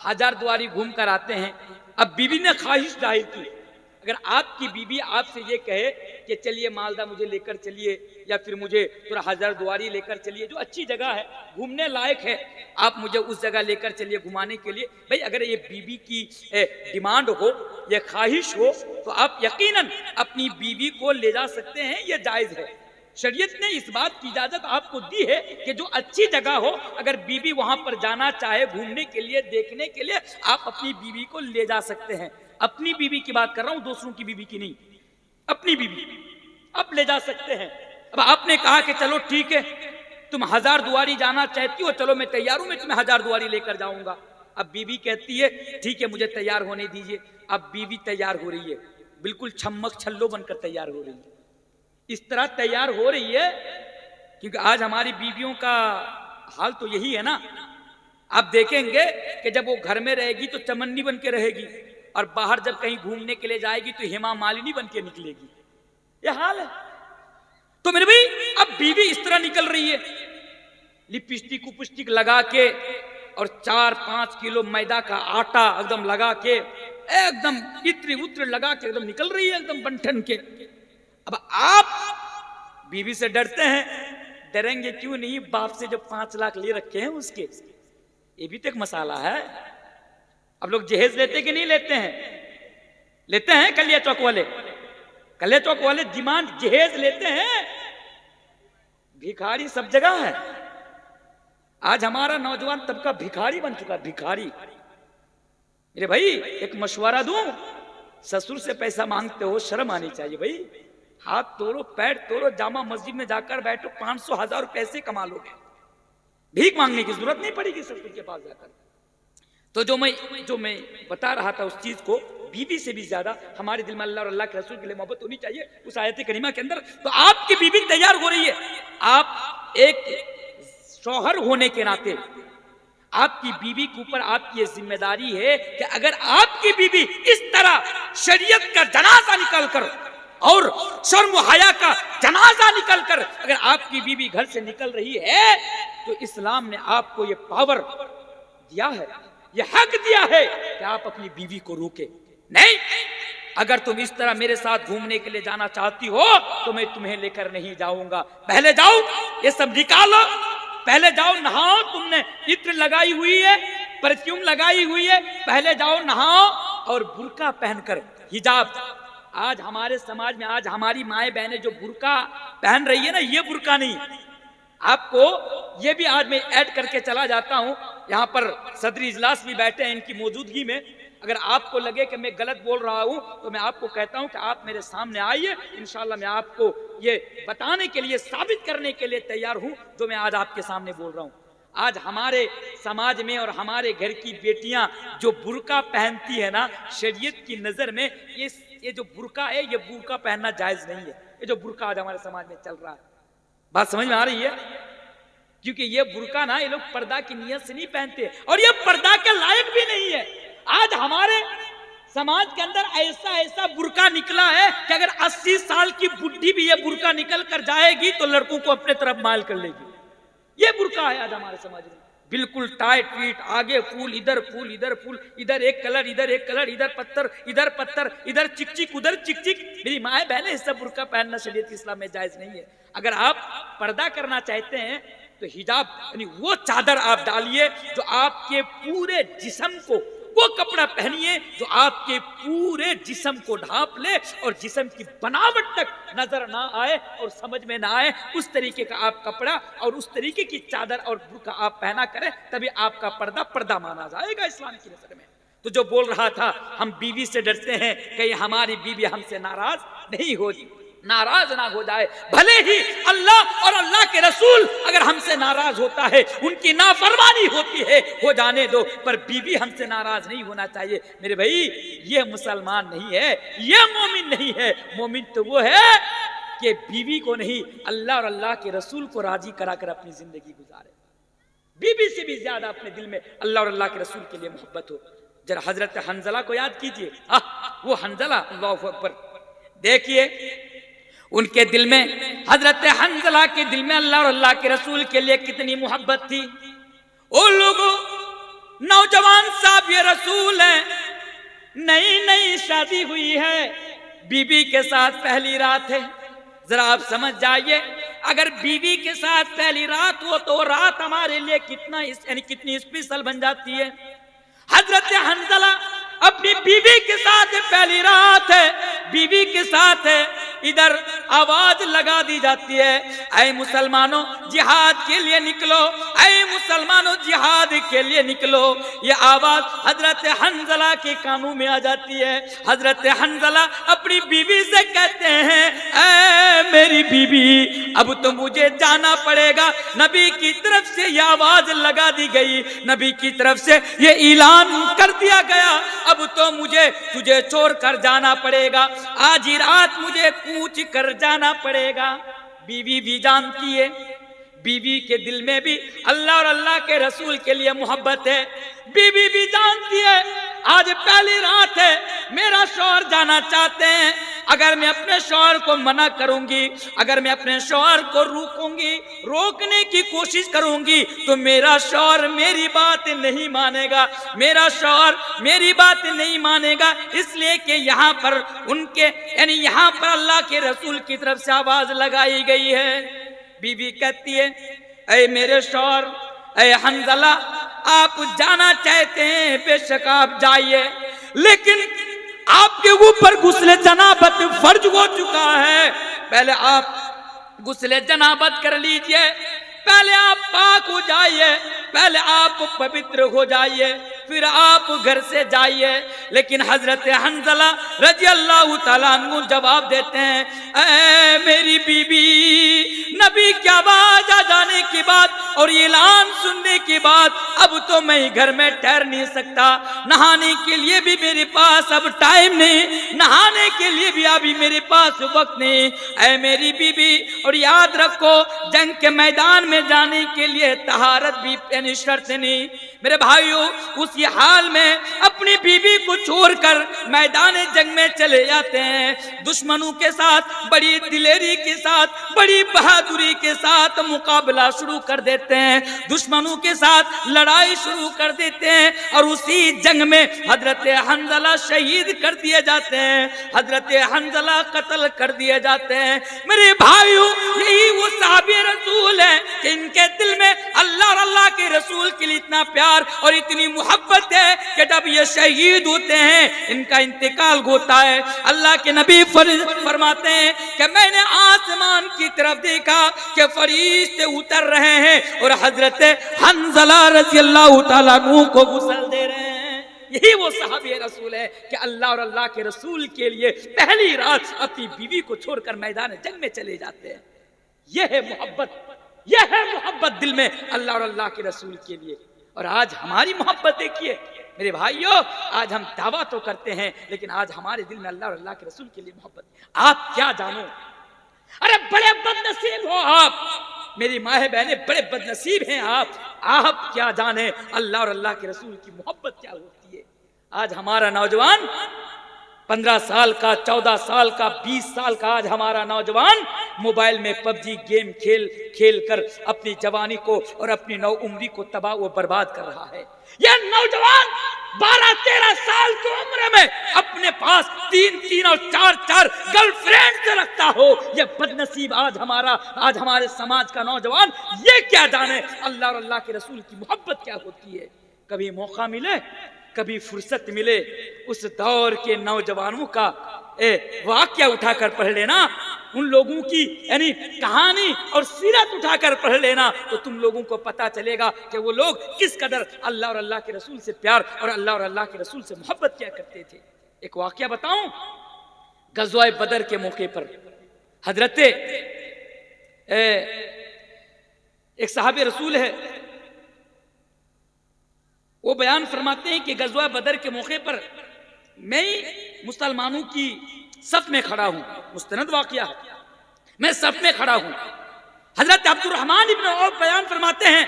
हजार द्वारी घूम कर आते हैं। अब बीवी ने ख्वाहिश जाहिर की, अगर आपकी बीवी आपसे ये कहे कि चलिए मालदा मुझे लेकर चलिए, या फिर मुझे थोड़ा हजार द्वारी लेकर चलिए, जो अच्छी जगह है घूमने लायक है, आप मुझे उस जगह लेकर चलिए घुमाने के लिए, भाई अगर ये बीवी की डिमांड हो, ये ख्वाहिश हो, तो आप यकीनन अपनी बीवी को ले जा सकते हैं, ये जायज है। शरीयत ने इस बात की इजाजत आपको दी है कि जो अच्छी जगह हो, अगर बीवी वहां पर जाना चाहे घूमने के लिए, देखने के लिए, आप अपनी बीवी को ले जा सकते हैं। अपनी बीवी की बात कर रहा हूं, दूसरों की बीवी की नहीं, अपनी बीवी आप ले जा सकते हैं। अब आपने कहा कि चलो ठीक है, तुम हजार दुआरी जाना चाहती हो, चलो मैं तैयार हूं, मैं तुम्हें हजार दुआरी लेकर जाऊंगा। अब बीवी कहती है ठीक है मुझे तैयार होने दीजिए। अब बीवी तैयार हो रही है, बिल्कुल छम्मक छल्लो बनकर तैयार हो रही है, इस तरह तैयार हो रही है, क्योंकि आज हमारी बीवियों का हाल तो यही है ना। आप देखेंगे कि जब वो घर में रहेगी तो चमन्नी बन के रहेगी, और बाहर जब कहीं घूमने के लिए जाएगी तो हेमा मालिनी बन के निकलेगी, ये हाल है। तो मेरे भाई अब बीवी इस तरह निकल रही है, लिपस्टिक उपिस्टिक लगा के, और 4-5 किलो मैदा का आटा एकदम लगा के, एकदम इत्र उत्र लगा के एकदम निकल रही है, एकदम बंठन के। अब आप बीवी से डरते हैं, डरेंगे क्यों नहीं, बाप से जो 5 लाख ले रखे हैं उसके, ये भी तो एक मसाला है। अब लोग जहेज लेते कि नहीं लेते हैं? लेते हैं। कलिया चौक वाले डिमांड जहेज लेते हैं। भिखारी सब जगह है। आज हमारा नौजवान तबका भिखारी बन चुका, भिखारी। मेरे भाई एक मशवरा दूं, ससुर से पैसा मांगते हो शर्म आनी चाहिए भाई। हाथ तोड़ो, पैर तोड़ो, जामा मस्जिद में जाकर बैठो, 500-1000 पैसे कमा लोगे, भीख मांगने की जरूरत नहीं पड़ेगी ससुर के पास जाकर। तो जो मैं बता रहा था, उस चीज को बीवी से भी ज्यादा हमारे दिल में अल्लाह और अल्लाह के रसूल के लिए मोहब्बत होनी चाहिए, उस आयत करीमा के अंदर। तो आपकी बीवी तैयार हो रही है, आप एक शौहर होने के नाते आपकी बीवी के ऊपर आपकी ये जिम्मेदारी है कि अगर आपकी बीवी इस तरह शरीयत का जनाजा निकल कर और शर्म हया का जनाजा निकल कर अगर आपकी बीवी घर से निकल रही है, तो इस्लाम ने आपको ये पावर दिया है, ये हक दिया है कि आप अपनी बीवी को रोके नहीं। अगर तुम इस तरह मेरे साथ घूमने के लिए जाना चाहती हो तो मैं तुम्हें लेकर नहीं जाऊंगा। पहले जाओ, ये सब निकालो, पहले जाओ नहाओ, तुमने इत्र लगाई हुई है, परफ्यूम लगाई हुई है, पहले जाओ नहाओ और बुर्का पहनकर, हिजाब। आज हमारे समाज में, आज हमारी माएं बहनें जो बुर्का पहन रही है ना, ये बुर्का नहीं। आपको ये भी आज मैं ऐड करके चला जाता हूं, यहाँ पर सदरी इजलास भी बैठे हैं इनकी मौजूदगी में। अगर आपको लगे कि मैं गलत बोल रहा हूं तो मैं आपको कहता हूं कि आप मेरे सामने आइए, इंशाल्लाह मैं आपको ये बताने के लिए, साबित करने के लिए तैयार हूं जो मैं आज आपके सामने बोल रहा हूं। आज हमारे समाज में और हमारे घर की बेटियां जो बुर्का पहनती है ना, शरीयत की नजर में ये जो बुर्का है, ये बुर्का पहनना जायज नहीं है। ये जो बुर्का आज हमारे समाज में चल रहा है, बात समझ में आ रही है? क्योंकि ये बुर्का ना, ये लोग पर्दा की नियत से नहीं पहनते, और ये पर्दा के लायक भी नहीं है। आज हमारे समाज के अंदर ऐसा बुर्का निकला है कि अगर 80 साल की बुढ़ी भी ये बुर्का निकल कर जाएगी तो लड़कों को अपने तरफ माइल कर लेगी। ये बुर्का है आज हमारे समाज में, बिल्कुल टाइट फिट, आगे फूल, इधर फूल, इधर फूल, इधर एक कलर, इधर एक कलर, इधर पत्थर, इधर चिकचिक, उधर चिकचिक। मेरी माए बहने, इस सब बुर्का पहनना शरीयत इस्लाम में जायज नहीं है। अगर आप पर्दा करना चाहते हैं तो हिजाब यानी वो चादर आप डालिए जो आपके पूरे जिस्म को, वो कपड़ा पहनिए जो आपके पूरे जिस्म को ढांप ले और जिस्म की बनावट तक नजर ना आए और समझ में ना आए, उस तरीके का आप कपड़ा और उस तरीके की चादर और बुर्का आप पहना करें, तभी आपका पर्दा माना जाएगा इस्लाम की नजर में। तो जो बोल रहा था हम बीवी से डरते हैं कि हमारी बीवी हमसे नाराज नहीं हो, नाराज ना हो जाए। भले ही अल्लाह और अल्लाह के रसूल अगर हमसे नाराज होता है, उनकी नाफरमानी होती है, हो जाने दो, पर बीवी हमसे नाराज नहीं होना चाहिए। मेरे भाई ये मुसलमान नहीं है, ये मोमिन नहीं है। मोमिन तो वो है कि बीवी को नहीं, अल्लाह और अल्लाह के रसूल को राजी करा कर अपनी जिंदगी गुजारे। बीवी से भी ज्यादा अपने दिल में अल्लाह और अल्लाह के रसूल के लिए मोहब्बत हो। जरा हजरत हंजला को याद कीजिए, वो हंजला, अल्लाहु अकबर। देखिए उनके दिल में, हजरत हंजला के दिल में अल्लाह और अल्लाह के रसूल के लिए कितनी मोहब्बत थी। ओ लोगों, नौजवान साहब ये रसूल है, नई नई शादी हुई है, बीवी के साथ पहली रात है। जरा आप समझ जाइए, अगर बीवी के साथ पहली रात हो तो रात हमारे लिए कितनी स्पेशल बन जाती है। हजरत हंजला अपनी बीवी के साथ पहली रात है, बीवी के साथ है, इधर आवाज लगा दी जाती है, ऐ मुसलमानों जिहाद के लिए निकलो, ऐ मुसलमानों जिहाद के लिए निकलो। ये आवाज हजरत हंजला के कानों में आ जाती है। हजरत हंजला अपनी बीवी से कहते हैं, ऐ मेरी बीवी, अब तो मुझे जाना पड़ेगा। नबी की तरफ से ये आवाज लगा दी गई, नबी की तरफ से ये ऐलान कर दिया गया, अब तो मुझे तुझे छोड़ कर जाना पड़ेगा, आज ही रात मुझे कूच कर जाना पड़ेगा। बीवी भी जानती है, बीवी के दिल में भी अल्लाह और अल्लाह के रसूल के लिए मोहब्बत है। बीवी भी जानती है आज पहली रात है, मेरा शौहर जाना चाहते हैं, अगर मैं अपने शौहर को मना करूंगी, अगर मैं अपने शौहर को रोकूंगी, रोकने की कोशिश करूंगी, तो मेरा शौहर मेरी बात नहीं मानेगा, मेरा शौहर मेरी बात नहीं मानेगा। इसलिए कि यहाँ पर उनके यानी यहाँ पर अल्लाह के रसूल की तरफ से आवाज लगाई गई है। बीवी कहती है, ऐ मेरे शौहर, ऐ हंजला, आप जाना चाहते हैं, बेशक आप जाइए, लेकिन आपके ऊपर गुस्ले जनाबत फर्ज हो चुका है। पहले आप गुस्ले जनाबत कर लीजिए, पहले आप पाक हो जाइए, पहले आप पवित्र हो जाइए, फिर आप घर से जाइए। लेकिन हजरत हंजला रजी अल्लाह तआला अन्हु जवाब देते हैं, ऐ मेरी बीबी, नबी की आवाज आ जाने के बाद और ऐलान सुनने के बाद अब तो मैं घर में ठहर नहीं सकता, नहाने के लिए भी मेरे पास अब टाइम नहीं, नहाने के लिए भी अभी मेरे पास वक्त नहीं। ऐ मेरी बीबी, और याद रखो जंग के मैदान में जाने के लिए तहारत भी यानी शर्त नहीं। मेरे भाइयों, उसी हाल में अपनी बीवी को छोड़कर मैदान जंग में चले जाते हैं, दुश्मनों के साथ बड़ी दिलेरी के साथ, बड़ी बहादुरी के साथ मुकाबला शुरू कर देते हैं, दुश्मनों के साथ लड़ाई शुरू कर देते हैं, और उसी जंग में हजरत हंजला शहीद कर दिए जाते हैं, हजरत हंजला कत्ल कर दिए जाते हैं। मेरे भाइयों, यही वो साहबे रसूल है कि इनके दिल में अल्लाह और अल्लाह के रसूल के लिए इतना प्यार और इतनी मोहब्बत है कि जब ये शहीद होते हैं, इनका इंतकाल होता है, अल्लाह के नबी फरमाते हैं कि मैंने आसमान की तरफ देखा कि फरिश्ते उतर रहे हैं और हजरत हंजला रज़ी अल्लाह तआला अन्हु को गुस्ल दे रहे हैं। यही वो साहबे रसूल है कि अल्लाह और अल्लाह के रसूल के लिए पहली रात अपनी बीवी को छोड़कर मैदान जंग में चले जाते हैं। यह है मोहब्बत, यह है मोहब्बत दिल में अल्लाह और अल्लाह के रसूल के लिए। और आज हमारी मोहब्बत देखिए मेरे भाइयों, आज हम दावा तो करते हैं, लेकिन आज हमारे दिल में अल्लाह और अल्लाह के रसूल के लिए मोहब्बत। आप क्या जानो, अरे बड़े बदनसीब हो आप, मेरी माँ बहने, बड़े बदनसीब हैं आप क्या जाने अल्लाह और अल्लाह के रसूल की मोहब्बत क्या होती है। आज हमारा नौजवान 15 साल का, 14 साल का, 20 साल का आज हमारा नौजवान मोबाइल में पबजी गेम खेल कर अपनी जवानी को और अपनी नौ उम्री को तबाह व बर्बाद कर रहा है। यह नौजवान 12-13 साल की उम्र में अपने पास 3-3 और 4-4 गर्लफ्रेंड रखता हो, यह बदनसीब आज हमारे समाज का नौजवान ये क्या जाने अल्लाह और अल्लाह के रसूल की मोहब्बत क्या होती है। कभी मौका मिले, कभी फुर्सत मिले, उस दौर के नौजवानों का वाक्य उठाकर पढ़ लेना, उन लोगों की यानी कहानी और सीरत उठाकर पढ़ लेना, तो तुम लोगों को पता चलेगा कि वो लोग किस कदर अल्लाह और अल्लाह के रसूल से प्यार और अल्लाह और अल्लाह के रसूल से मोहब्बत किया करते थे। एक वाक्य बताऊं, गज़वा बदर के मौके पर हजरत एक साहबे रसूल है, वो बयान फरमाते हैं कि गज़वा बदर के मौके पर मैं मुसलमानों की सफ में खड़ा हूं, मुस्तनद वाक़या है, मैं सफ में खड़ा हूं। हजरत अब्दुर्रहमान इब्न औफ बयान फरमाते हैं,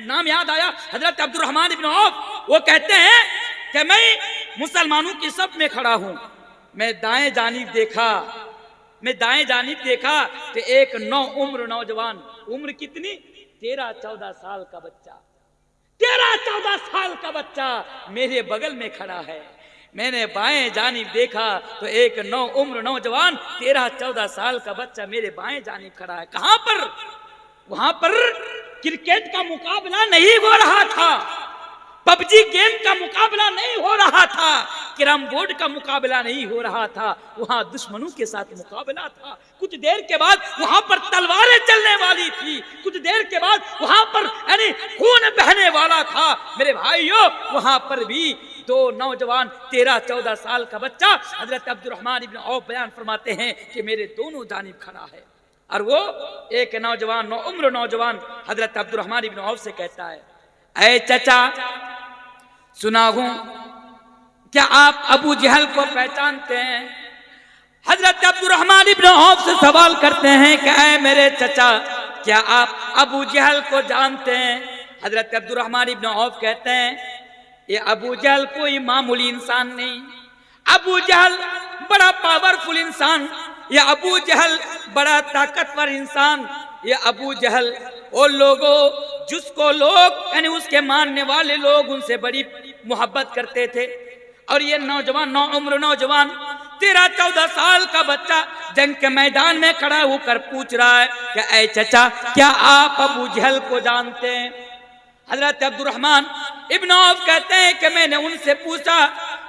नाम याद आया, हजरत अब्दुर्रहमान इब्न औफ, वो कहते हैं कि मैं मुसलमानों की सफ में खड़ा हूं, मैं दाएं जानिब देखा कि एक नौ उम्र नौजवान, उम्र कितनी, 13-14 साल का बच्चा, 13-14 साल का बच्चा मेरे बगल में खड़ा है। मैंने बाएं जानिब देखा तो एक उम्र नौजवान 13-14 साल का बच्चा मेरे बाएं जानिब खड़ा है। कहां पर? वहां पर क्रिकेट का मुकाबला नहीं हो रहा था, पबजी गेम का मुकाबला नहीं हो रहा था, कैरम बोर्ड का मुकाबला नहीं हो रहा था, वहां दुश्मनों के साथ मुकाबला था। कुछ देर के बाद वहां पर तलवारें चलने वाली थी, कुछ देर के बाद वहां पर यानी खून बहने वाला था। मेरे भाइयों, वहां पर भी दो नौजवान 13-14 साल का बच्चा, हजरत अब्दुर्रहमान इब्न औफ बयान फरमाते हैं कि मेरे दोनों जानिब खड़ा है। और वो एक नौजवान उम्र नौजवान हजरत अब्दुर्रहमान इब्न औफ से कहता है, ऐ चचा सुना हूं, क्या आप अबू जहल को पहचानते हैं? हजरत अब्दुर्रहमान इब्न औफ से सवाल करते हैं कि ऐ मेरे चचा, क्या आप अबू जहल को जानते हैं? हजरत अब्दुर्रहमान इब्न औफ कहते हैं, ये अबू जहल कोई मामूली इंसान नहीं, अबू जहल बड़ा पावरफुल इंसान, ये अबू जहल बड़ा ताकतवर इंसान, ये अबू जहल वो लोगों जिसको लोग यानी उसके मानने वाले लोग उनसे बड़ी मोहब्बत करते थे। और ये नौजवान उम्र नौजवान 13-14 साल का बच्चा जंग के मैदान में खड़ा होकर पूछ रहा है कि ऐ चचा, क्या आप अबू जहल को जानते हैं? हजरत अब्दुर्रहमान इब्न औफ कहते हैं कि मैंने उनसे पूछा,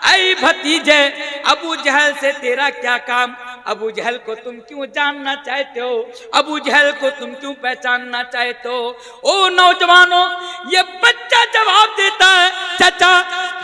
ऐ भतीजे, अबू जहल से तेरा क्या काम? अबू जहल को तुम क्यों जानना चाहते हो? अबू जहल को तुम क्यों पहचानना चाहते हो? ओ नौजवानों, ये बच्चा जवाब देता है, चाचा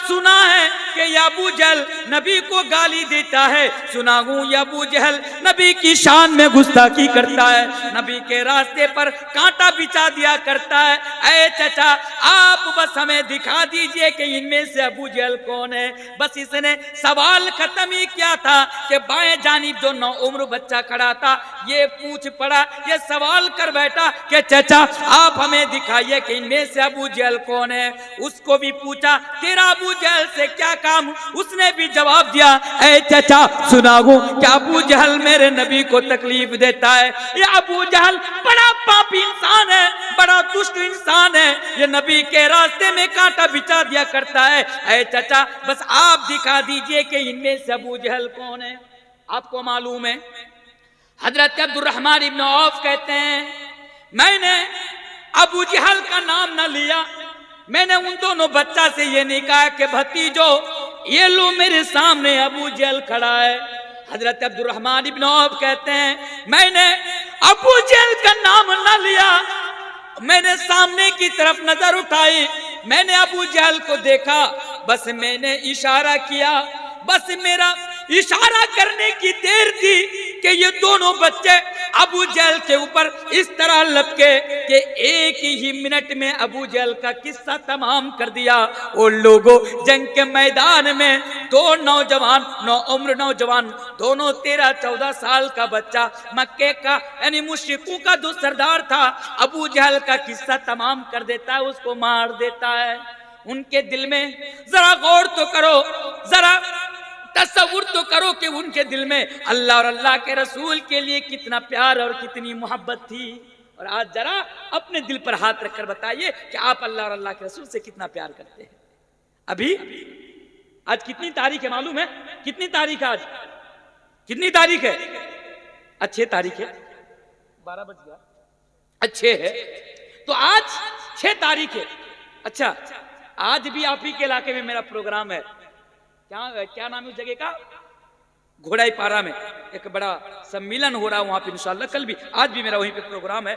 सुना है कि अबू जहल नबी को गाली देता है, सुना हूं ये अबू जहल नबी की शान में गुस्ताखी करता है, नबी के रास्ते पर कांटा बिछा दिया करता है। ऐ चाचा, आप बस हमें दिखा दीजिए कि इनमें से अबू जहल कौन है। बस इसने सवाल खत्म ही किया था कि बाएं जानिब जो नौ उम्र बच्चा खड़ा था ये पूछ पड़ा, ये सवाल कर बैठा कि चाचा आप हमें दिखाइए कि इनमें से अबू जहल कौन है। उसको भी पूछा, तेरा अबू जहल से क्या काम? उसने भी जवाब दिया, ऐ चाचा सुना हूं क्या अबू जहल मेरे नबी को तकलीफ देता है, ये अबू जहल बड़ा पापी इंसान है, बड़ा दुष्ट इंसान है, ये नबी के रास्ते में कांटा बिछा दिया करता है। ऐ चाचा बस आप दिखा दीजिए कि इनमें से अबू जहल कौन है। आपको मालूम है, हजरत अब्दुर्रहमान इब्न औफ कहते हैं, मैंने अबू जहल का नाम न लिया, मैंने उन दोनों बच्चा से ये नहीं कहा कि भतीजो ये लो मेरे सामने अबू जहल खड़ा है। हजरत अब्दुर्रहमान इब्न औफ कहते हैं, मैंने अबू जहल का नाम न लिया, मैंने सामने की तरफ नजर उठाई, मैंने अबू जहल को देखा, बस मैंने इशारा किया, बस मेरा इशारा करने की देर थी कि ये दोनों बच्चे अबू जहल के ऊपर इस तरह लपके कि एक ही मिनट में अबू जहल का किस्सा तमाम कर दिया। वो लोगों जंग के मैदान में दो नौजवान उम्र नौजवान दोनों 13-14 साल का बच्चा मक्के का यानी मुश्रिकों का जो सरदार था अबू जहल का किस्सा तमाम कर देता है, उसको मार देता है। उनके दिल में जरा गौर तो करो, जरा तसव्वुर तो करो कि उनके दिल में अल्लाह और अल्लाह के रसूल के लिए कितना प्यार और कितनी मोहब्बत थी। और आज जरा अपने दिल पर हाथ रखकर बताइए कि आप अल्लाह और अल्लाह के रसूल से कितना प्यार करते हैं। अभी आज कितनी तारीख है मालूम है? कितनी तारीख है आज? कितनी तारीख है? अच्छे तारीख है, 12 बज गया, अच्छे है तो आज 6 तारीख है। अच्छा, आज भी आप ही के इलाके में मेरा प्रोग्राम है, क्या नाम है उस जगह का? घोड़ाई पारा में एक बड़ा सम्मेलन हो रहा है वहां पे इंशाल्लाह, कल भी आज भी मेरा वहीं पे प्रोग्राम है।